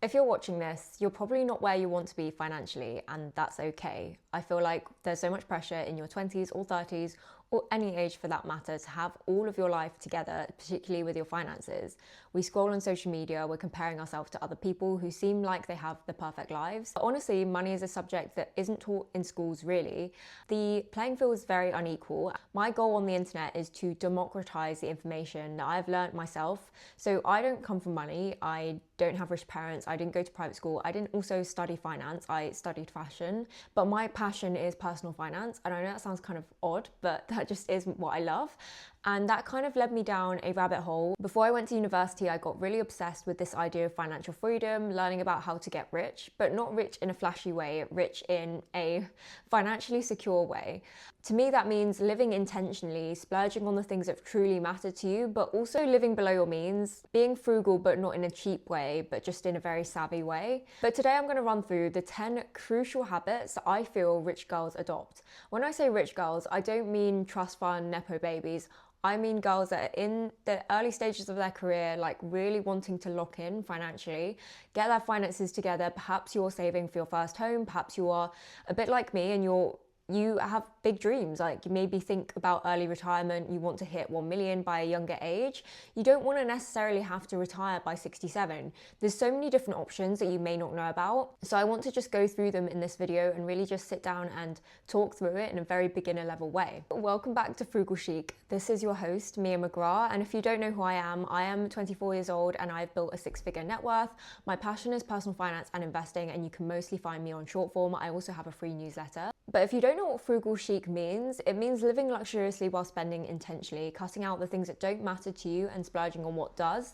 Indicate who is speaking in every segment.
Speaker 1: If you're watching this, you're probably not where you want to be financially, and that's okay. I feel like there's so much pressure in your 20s or 30s, or any age for that matter, to have all of your life together, particularly with your finances. We scroll on social media, we're comparing ourselves to other people who seem like they have the perfect lives. But honestly, money is a subject that isn't taught in schools really. The playing field is very unequal. My goal on the internet is to democratize the information that I've learned myself. So I don't come from money, I don't have rich parents, I didn't go to private school, I didn't also study finance, I studied fashion, but my passion is personal finance. And I know that sounds kind of odd, but that just is what I love. And that kind of led me down a rabbit hole. Before I went to university, I got really obsessed with this idea of financial freedom, learning about how to get rich, but not rich in a flashy way, rich in a financially secure way. To me, that means living intentionally, splurging on the things that truly matter to you, but also living below your means, being frugal, but not in a cheap way, but just in a very savvy way. But today I'm going to run through the 10 crucial habits that I feel rich girls adopt. When I say rich girls, I don't mean trust fund, nepo babies. I mean girls that are in the early stages of their career, like really wanting to lock in financially, get their finances together. Perhaps you're saving for your first home, perhaps you are a bit like me and you have big dreams, like you maybe think about early retirement, you want to hit 1 million by a younger age. You don't want to necessarily have to retire by 67. There's so many different options that you may not know about. So I want to just go through them in this video and really just sit down and talk through it in a very beginner level way. Welcome back to Frugal Chic. This is your host, Mia McGrath. And if you don't know who I am 24 years old and I've built a 6-figure net worth. My passion is personal finance and investing, and you can mostly find me on short form. I also have a free newsletter. But if you don't know what frugal chic means, it means living luxuriously while spending intentionally, cutting out the things that don't matter to you and splurging on what does.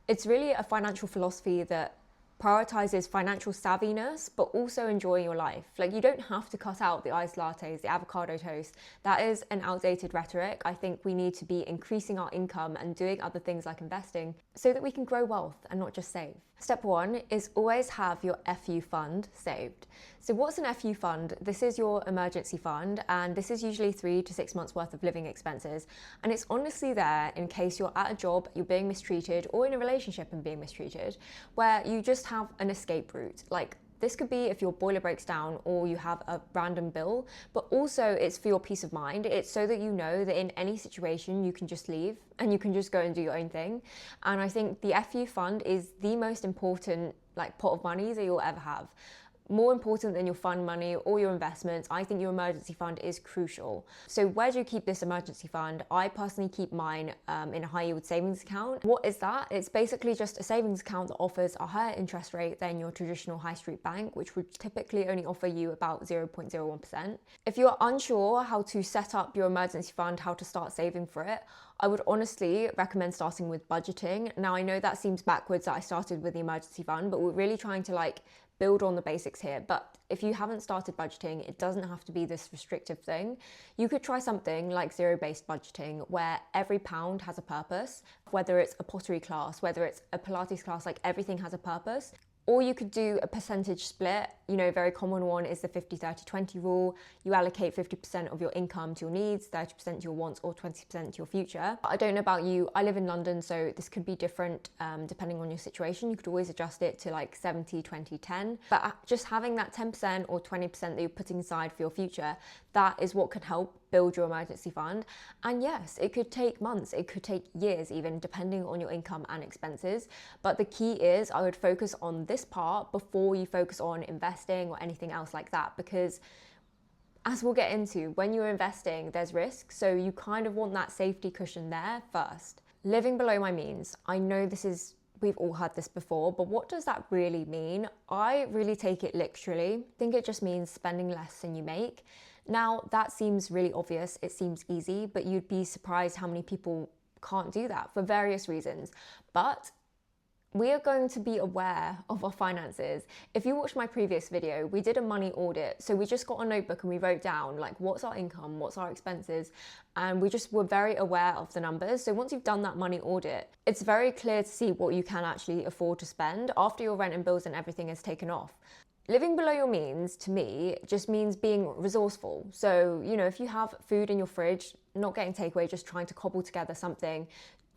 Speaker 1: It's really a financial philosophy that prioritizes financial savviness, but also enjoying your life. Like, you don't have to cut out the iced lattes, the avocado toast. That is an outdated rhetoric. I think we need to be increasing our income and doing other things like investing so that we can grow wealth and not just save. Step 1 is always have your FU fund saved. So what's an FU fund? This is your emergency fund, and this is usually 3 to 6 months worth of living expenses. And it's honestly there in case you're at a job, you're being mistreated, or in a relationship and being mistreated, where you just have an escape route. Like, this could be if your boiler breaks down or you have a random bill, but also it's for your peace of mind. It's so that you know that in any situation you can just leave and you can just go and do your own thing. And I think the FU fund is the most important pot of money that you'll ever have. More important than your fund money or your investments, I think your emergency fund is crucial. So where do you keep this emergency fund? I personally keep mine in a high yield savings account. What is that? It's basically just a savings account that offers a higher interest rate than your traditional high street bank, which would typically only offer you about 0.01%. If you're unsure how to set up your emergency fund, how to start saving for it, I would honestly recommend starting with budgeting. Now, I know that seems backwards that I started with the emergency fund, but we're really trying to build on the basics here. But if you haven't started budgeting, it doesn't have to be this restrictive thing. You could try something like zero-based budgeting, where every pound has a purpose, whether it's a pottery class, whether it's a Pilates class, everything has a purpose. Or you could do a percentage split. A very common one is the 50-30-20 rule. You allocate 50% of your income to your needs, 30% to your wants, or 20% to your future. I don't know about you, I live in London, so this could be different depending on your situation. You could always adjust it to 70-20-10. But just having that 10% or 20% that you're putting aside for your future, that is what could help build your emergency fund. And yes, it could take months, it could take years even, depending on your income and expenses. But the key is I would focus on this part before you focus on investing or anything else like that, because as we'll get into, when you're investing, there's risk. So you kind of want that safety cushion there first. Living below my means. I know we've all heard this before, but what does that really mean? I really take it literally. I think it just means spending less than you make. Now, that seems really obvious, it seems easy, but you'd be surprised how many people can't do that for various reasons. But we are going to be aware of our finances. If you watched my previous video, we did a money audit. So we just got a notebook and we wrote down what's our income, what's our expenses, and we just were very aware of the numbers. So once you've done that money audit, it's very clear to see what you can actually afford to spend after your rent and bills and everything is taken off. Living below your means, to me, just means being resourceful. So, if you have food in your fridge, not getting takeaway, just trying to cobble together something,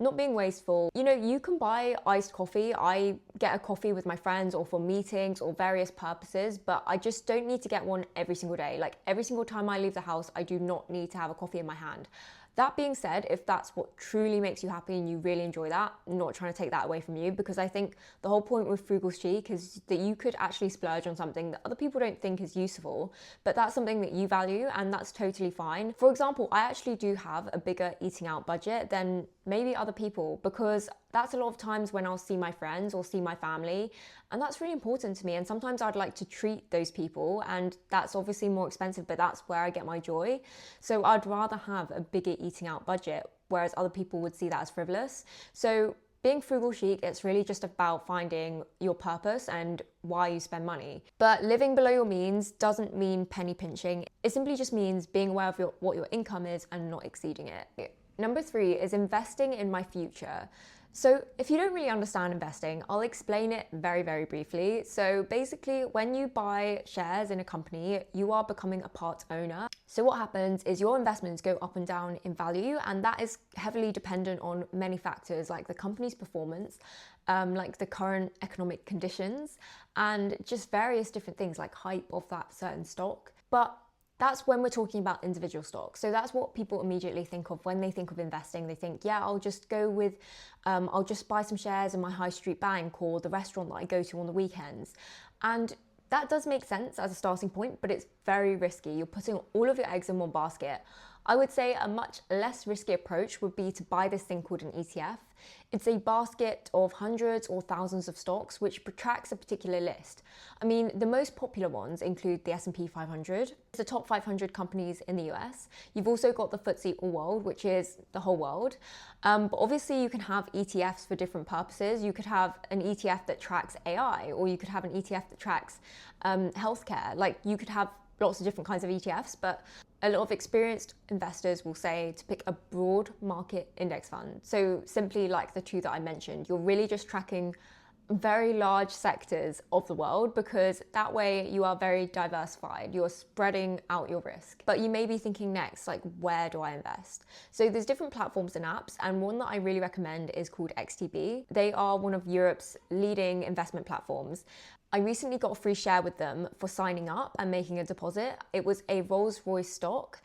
Speaker 1: not being wasteful. You know, you can buy iced coffee. I get a coffee with my friends or for meetings or various purposes, but I just don't need to get one every single day. Like every single time I leave the house, I do not need to have a coffee in my hand. That being said, if that's what truly makes you happy and you really enjoy that, I'm not trying to take that away from you, because I think the whole point with frugal chic is that you could actually splurge on something that other people don't think is useful, but that's something that you value, and that's totally fine. For example, I actually do have a bigger eating out budget than maybe other people, because that's a lot of times when I'll see my friends or see my family, and that's really important to me. And sometimes I'd like to treat those people, and that's obviously more expensive, but that's where I get my joy. So I'd rather have a bigger eating out budget, whereas other people would see that as frivolous. So being frugal chic, it's really just about finding your purpose and why you spend money. But living below your means doesn't mean penny pinching. It simply just means being aware of what your income is and not exceeding it. Number 3 is investing in my future. So if you don't really understand investing, I'll explain it very, very briefly. So basically, when you buy shares in a company, you are becoming a part owner. So what happens is your investments go up and down in value, and that is heavily dependent on many factors like the company's performance, like the current economic conditions, and just various different things like hype of that certain stock. But that's when we're talking about individual stocks. So that's what people immediately think of when they think of investing. They think, yeah, I'll just go with, I'll just buy some shares in my high street bank or the restaurant that I go to on the weekends. And that does make sense as a starting point, but it's very risky. You're putting all of your eggs in one basket. I would say a much less risky approach would be to buy this thing called an ETF. It's a basket of hundreds or thousands of stocks which tracks a particular list. I mean, the most popular ones include the S&P 500, the top 500 companies in the US. You've also got the FTSE All World, which is the whole world. But obviously you can have ETFs for different purposes. You could have an ETF that tracks AI, or you could have an ETF that tracks healthcare. Like you could have lots of different kinds of ETFs, but a lot of experienced investors will say to pick a broad market index fund. So simply like the two that I mentioned, you're really just tracking very large sectors of the world, because that way you are very diversified. You're spreading out your risk. But you may be thinking next, like, where do I invest? So there's different platforms and apps, and one that I really recommend is called XTB. They are one of Europe's leading investment platforms. I recently got a free share with them for signing up and making a deposit. It was a Rolls-Royce stock,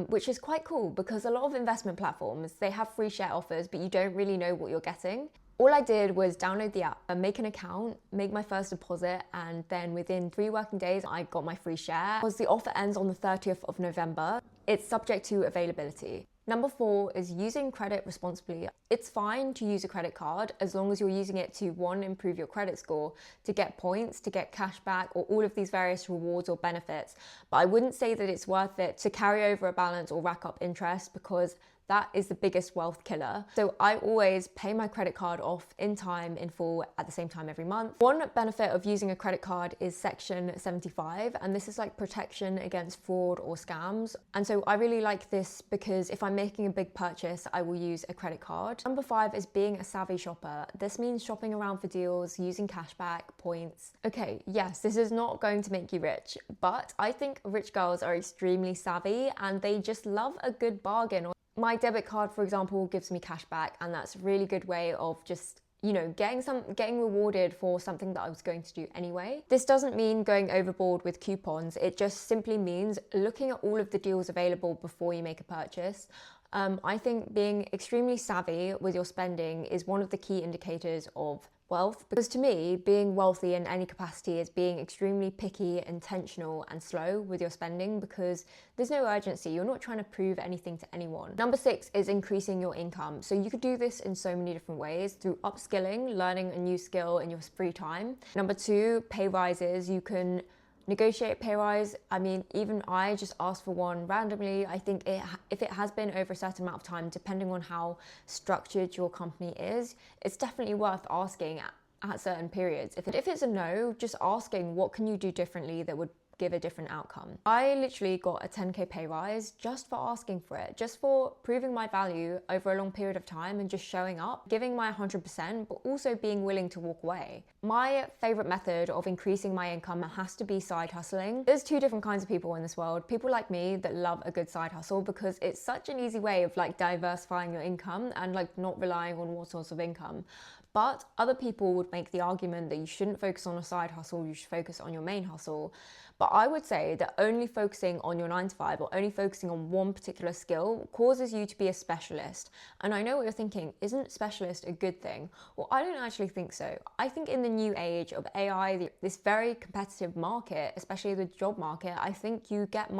Speaker 1: which is quite cool, because a lot of investment platforms, they have free share offers, but you don't really know what you're getting. All I did was download the app and make an account, make my first deposit, and then within 3 working days, I got my free share. Because the offer ends on the 30th of November. It's subject to availability. Number 4 is using credit responsibly. It's fine to use a credit card as long as you're using it to, 1, improve your credit score, to get points, to get cash back, or all of these various rewards or benefits. But I wouldn't say that it's worth it to carry over a balance or rack up interest, because that is the biggest wealth killer. So I always pay my credit card off in time, in full, at the same time every month. One benefit of using a credit card is Section 75, and this is like protection against fraud or scams. And so I really like this because if I'm making a big purchase, I will use a credit card. Number 5 is being a savvy shopper. This means shopping around for deals, using cashback, points. Okay, yes, this is not going to make you rich, but I think rich girls are extremely savvy and they just love a good bargain. My debit card, for example, gives me cash back, and that's a really good way of just, you know, getting rewarded for something that I was going to do anyway. This doesn't mean going overboard with coupons. It just simply means looking at all of the deals available before you make a purchase. I think being extremely savvy with your spending is one of the key indicators of wealth, because to me, being wealthy in any capacity is being extremely picky, intentional, and slow with your spending, because there's no urgency. You're not trying to prove anything to anyone. Number 6 is increasing your income. So you could do this in so many different ways, through upskilling, learning a new skill in your free time. Number 2, pay rises. You can negotiate pay rise. I mean, even I just asked for one randomly. I think if it has been over a certain amount of time, depending on how structured your company is, it's definitely worth asking at certain periods. If it's a no, just asking what can you do differently that would give a different outcome. I literally got a 10k pay rise just for asking for it, just for proving my value over a long period of time and just showing up, giving my 100%, but also being willing to walk away. My favorite method of increasing my income has to be side hustling. There's two different kinds of people in this world. People like me that love a good side hustle because it's such an easy way of like diversifying your income and like not relying on one source of income. But other people would make the argument that you shouldn't focus on a side hustle, you should focus on your main hustle. But I would say that only focusing on your 9 to 5 or only focusing on one particular skill causes you to be a specialist. And I know what you're thinking, isn't specialist a good thing? Well, I don't actually think so. I think in the new age of AI, this very competitive market, especially the job market, I think you have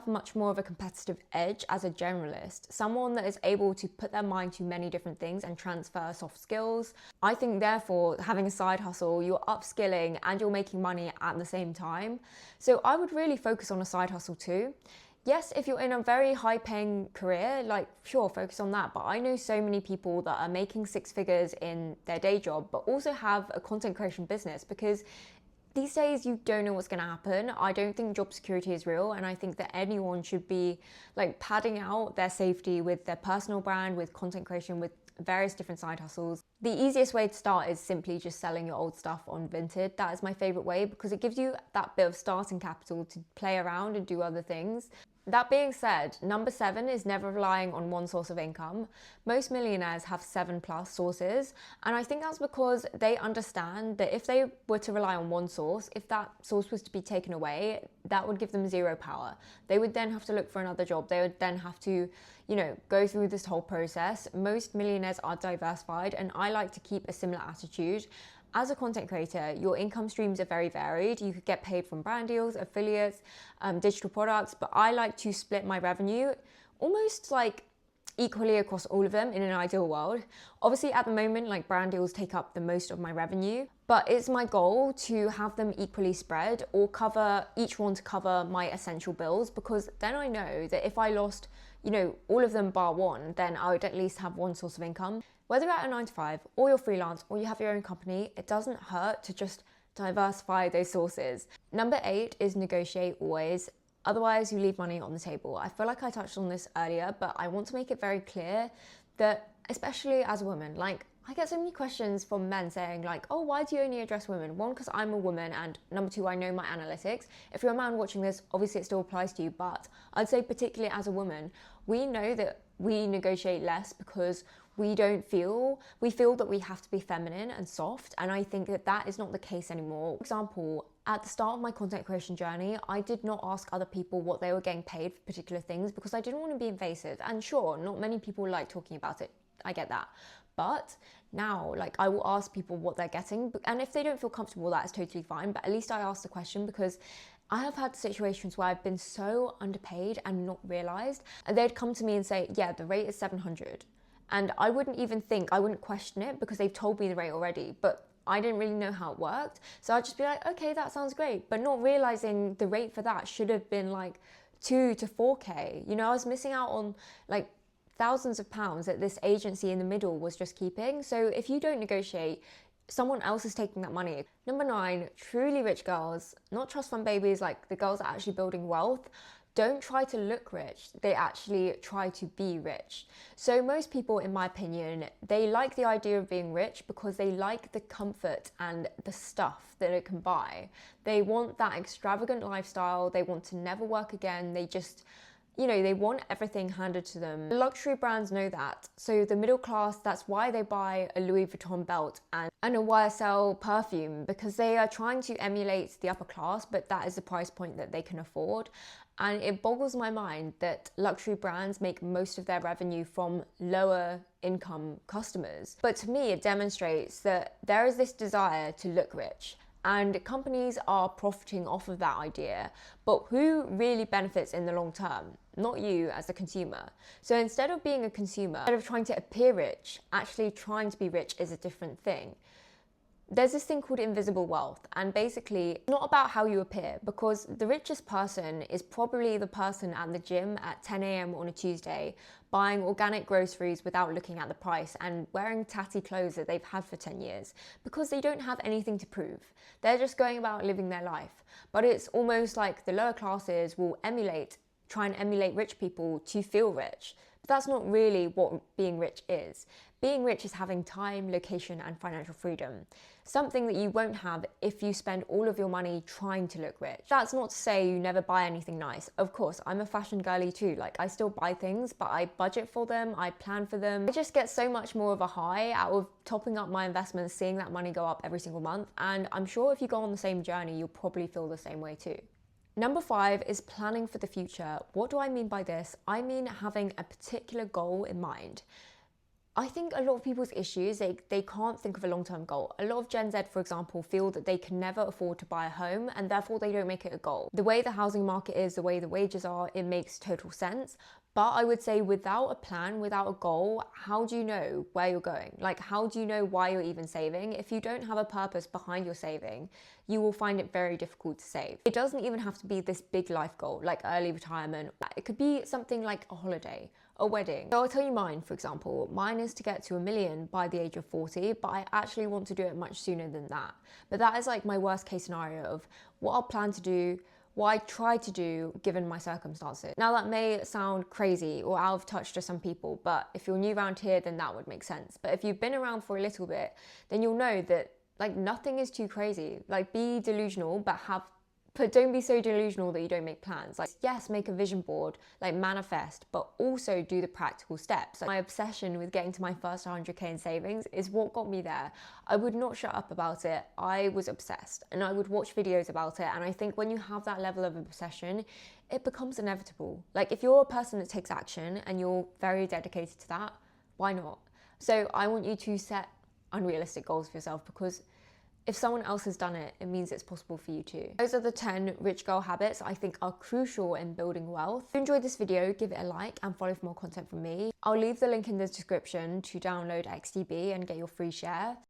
Speaker 1: much more of a competitive edge as a generalist, someone that is able to put their mind to many different things and transfer soft skills. I think therefore having a side hustle, you're upskilling and you're making money at the same time. So I would really focus on a side hustle too. Yes, if you're in a very high paying career, like sure, focus on that. But I know so many people that are making 6 figures in their day job, but also have a content creation business, because these days you don't know what's going to happen. I don't think job security is real, and I think that anyone should be like padding out their safety with their personal brand, with content creation, with various different side hustles. The easiest way to start is simply just selling your old stuff on Vinted. That is my favorite way because it gives you that bit of starting capital to play around and do other things. That being said, number 7 is never relying on one source of income. Most millionaires have 7+ sources, and I think that's because they understand that if they were to rely on one source, if that source was to be taken away, that would give them zero power. They would then have to look for another job. They would then have to, go through this whole process. Most millionaires are diversified, and I like to keep a similar attitude. As a content creator, your income streams are very varied. You could get paid from brand deals, affiliates, digital products, but I like to split my revenue almost like equally across all of them in an ideal world. Obviously at the moment, like brand deals take up the most of my revenue, but it's my goal to have them equally spread or cover each one to cover my essential bills, because then I know that if I lost, all of them bar one, then I would at least have one source of income. Whether you're at a 9 to 5 or you're freelance or you have your own company, it doesn't hurt to just diversify those sources. Number 8 is negotiate always. Otherwise, you leave money on the table. I feel like I touched on this earlier, but I want to make it very clear that, especially as a woman, like I get so many questions from men saying like, oh, why do you only address women? 1, because I'm a woman, and number 2, I know my analytics. If you're a man watching this, obviously it still applies to you, but I'd say particularly as a woman, we know that we negotiate less because we feel that we have to be feminine and soft, and I think that is not the case anymore. For example, at the start of my content creation journey, I did not ask other people what they were getting paid for particular things because I didn't want to be invasive. And sure, not many people like talking about it. I get that. But now, like, I will ask people what they're getting, and if they don't feel comfortable, that is totally fine. But at least I asked the question, because I have had situations where I've been so underpaid and not realized, and they'd come to me and say, yeah, the rate is 700. And I wouldn't question it because they've told me the rate already, but I didn't really know how it worked. So I'd just be like, okay, that sounds great. But not realizing the rate for that should have been like 2 to 4K. I was missing out on like thousands of pounds that this agency in the middle was just keeping. So if you don't negotiate, someone else is taking that money. Number 9, truly rich girls, not trust fund babies, like the girls that are actually building wealth, don't try to look rich, they actually try to be rich. So most people, in my opinion, they like the idea of being rich because they like the comfort and the stuff that it can buy. They want that extravagant lifestyle, they want to never work again, they just, they want everything handed to them. Luxury brands know that. So the middle class, that's why they buy a Louis Vuitton belt and a YSL perfume, because they are trying to emulate the upper class, but that is the price point that they can afford. And it boggles my mind that luxury brands make most of their revenue from lower income customers. But to me, it demonstrates that there is this desire to look rich, and companies are profiting off of that idea. But who really benefits in the long term? Not you as a consumer. So instead of being a consumer, instead of trying to appear rich, actually trying to be rich is a different thing. There's this thing called invisible wealth, and basically it's not about how you appear, because the richest person is probably the person at the gym at 10 a.m. on a Tuesday buying organic groceries without looking at the price and wearing tatty clothes that they've had for 10 years because they don't have anything to prove. They're just going about living their life. But it's almost like the lower classes will try and emulate rich people to feel rich. But that's not really what being rich is. Being rich is having time, location, and financial freedom. Something that you won't have if you spend all of your money trying to look rich. That's not to say you never buy anything nice. Of course, I'm a fashion girly too. Like, I still buy things, but I budget for them, I plan for them. I just get so much more of a high out of topping up my investments, seeing that money go up every single month. And I'm sure if you go on the same journey, you'll probably feel the same way too. Number 5 is planning for the future. What do I mean by this? I mean having a particular goal in mind. I think a lot of people's issues, they can't think of a long-term goal. A lot of Gen Z, for example, feel that they can never afford to buy a home and therefore they don't make it a goal. The way the housing market is, the way the wages are, it makes total sense. But I would say without a plan, without a goal, how do you know where you're going? Like, how do you know why you're even saving? If you don't have a purpose behind your saving, you will find it very difficult to save. It doesn't even have to be this big life goal, like early retirement. It could be something like a holiday, a wedding. So I'll tell you mine, for example. Mine is to get to 1 million by the age of 40, but I actually want to do it much sooner than that. But that is like my worst case scenario of what I'll plan to do, what I try to do given my circumstances. Now that may sound crazy or out of touch to some people, but if you're new around here, then that would make sense. But if you've been around for a little bit, then you'll know that like nothing is too crazy. Like, be delusional, but don't be so delusional that you don't make plans. Like, yes, make a vision board, like manifest, but also do the practical steps. Like, my obsession with getting to my first 100k in savings is what got me there. I would not shut up about it. I was obsessed and I would watch videos about it. And I think when you have that level of obsession, it becomes inevitable. Like, if you're a person that takes action and you're very dedicated to that, why not? So I want you to set unrealistic goals for yourself, because if someone else has done it, it means it's possible for you too. Those are the 10 rich girl habits I think are crucial in building wealth. If you enjoyed this video, give it a like and follow for more content from me. I'll leave the link in the description to download XDB and get your free share.